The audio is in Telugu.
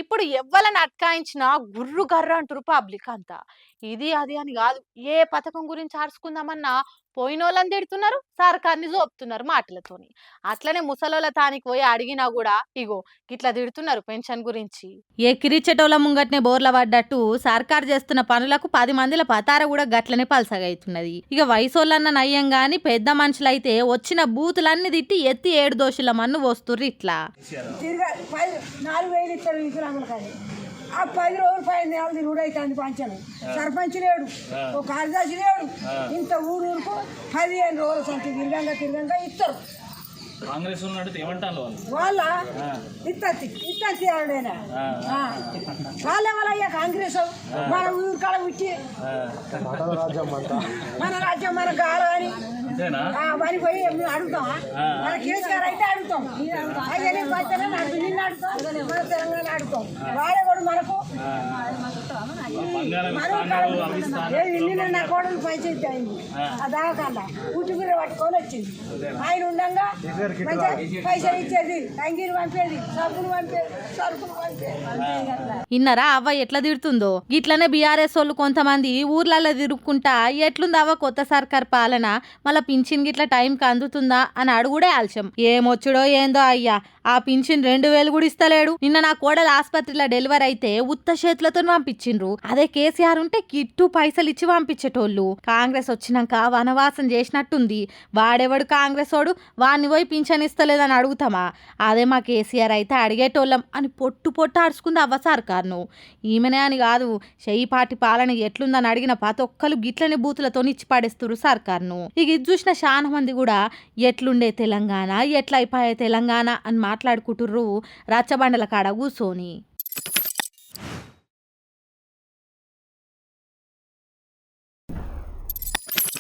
ఇప్పుడు ఎవ్వలని అట్కాయించినా గుర్రు గర్ర అంటురు పబ్లిక్ అంతా. ఇది అది అని గాదు. ఏ పథకం గురించి అరుసుకుందామన్నా పోయినోళ్ళని తిడుతున్నారు, సర్కార్‌ని జోపుతున్నారు మాటలతోని. అట్లనే ముసలోళ్ళ తానికి పోయి అడిగినా గూడా ఇగో గిట్లా తిడుతున్నారు పెన్షన్ గురించి. ఎక్కిరిచ్చేటోళ్ళ ముంగట్నే బోర్ల పడ్డట్టు సర్కార్ చేస్తున్న పనులకు 10 మందిల పతార కూడా గట్లనే పలసగైతున్నది. ఇక వయసోళ్ళన్న నయ్యం గాని పెద్ద మనుషులైతే వచ్చిన బూతులన్నీ తిట్టి ఎత్తి 7 దోషుల మన్ను పోస్తుర్రు ఇట్లా. 4,000 ఇస్తారు వికలాంగులకని. ఆ 10 రోజులు 10 నెలలు తిరుగుడు అవుతుంది పంచను. సర్పంచ్ లేడు, ఓ కార్యదర్శి లేడు. ఇంత ఊరుకు 15 రోజుల సంఖ్య తిరగంగా ఇస్తారు. కాంగ్రెస్ ఏమంటారు వాళ్ళ ఇత్తి ఆవిడైనా వాళ్ళెవరయ్యా కాంగ్రెస్ మన ఊరు కాడ వచ్చి మన రాజ్యం మన కాదు అని మరి పోయి అడుగుతామా? మన కేసీఆర్ అయితే అడుగుతాం, అయ్యా నిన్ను అడుగుతాం, మన తెలంగాణ అడుగుతాం. వాడే కూడా మనకు నా కోడలు పైచేసి అయింది ఆ దావకాండ ఉట్టుగుర పట్టుకొని వచ్చింది. ఆయన ఉండగా పైసలు ఇచ్చేది, అంగీలు పంపేది, సరుకులు పంపేది. ఇన్నరా అవ్వ ఎట్లా తిడుతుందో. గిట్లనే బీఆర్ఎస్ వాళ్ళు కొంతమంది ఊర్లలో తిరుక్కుంటా ఎట్లుంది అవ్వ కొత్త సర్కార్ పాలన, మళ్ళీ పింఛన్ గిట్ల టైంకి అందుతుందా అని అడుగుడే ఆలస్యం. ఏమొచ్చుడో ఏందో అయ్యా, ఆ పింఛన్ 2,000 కూడా ఇస్తలేడు. నిన్న నా కోడలు ఆసుపత్రిలో డెలివరీ అయితే ఉత్త చేతులతో పంపించిండ్రు. అదే కేసీఆర్ ఉంటే కిట్టు పైసలు ఇచ్చి పంపించేటోళ్ళు. కాంగ్రెస్ వచ్చినాక వనవాసం చేసినట్టుంది. వాడెవడు కాంగ్రెస్ వాడు, వాడిని పోయి పింఛన్ ఇస్తలేదని అడుగుతామా? అదే మా కేసీఆర్ అయితే అడిగేటోళ్ళం అని పొట్టు అరుచుకుంది అవ్వ సర్కార్ను. ఈమెనే అని కాదు, పార్టీ పాలన ఎట్లుందని అడిగిన ప్రతి ఒక్కరు గిట్లనే బూతులతో ఇచ్చి పడేస్తురు సర్కార్ను. ఇక ఇది చూసిన చాలా మంది కూడా ఎట్లుండే తెలంగాణ, ఎట్లయిపోయే తెలంగాణ అని మాట్లాడుకుంటుర్రు రచ్చబండల కాడ కూసోని.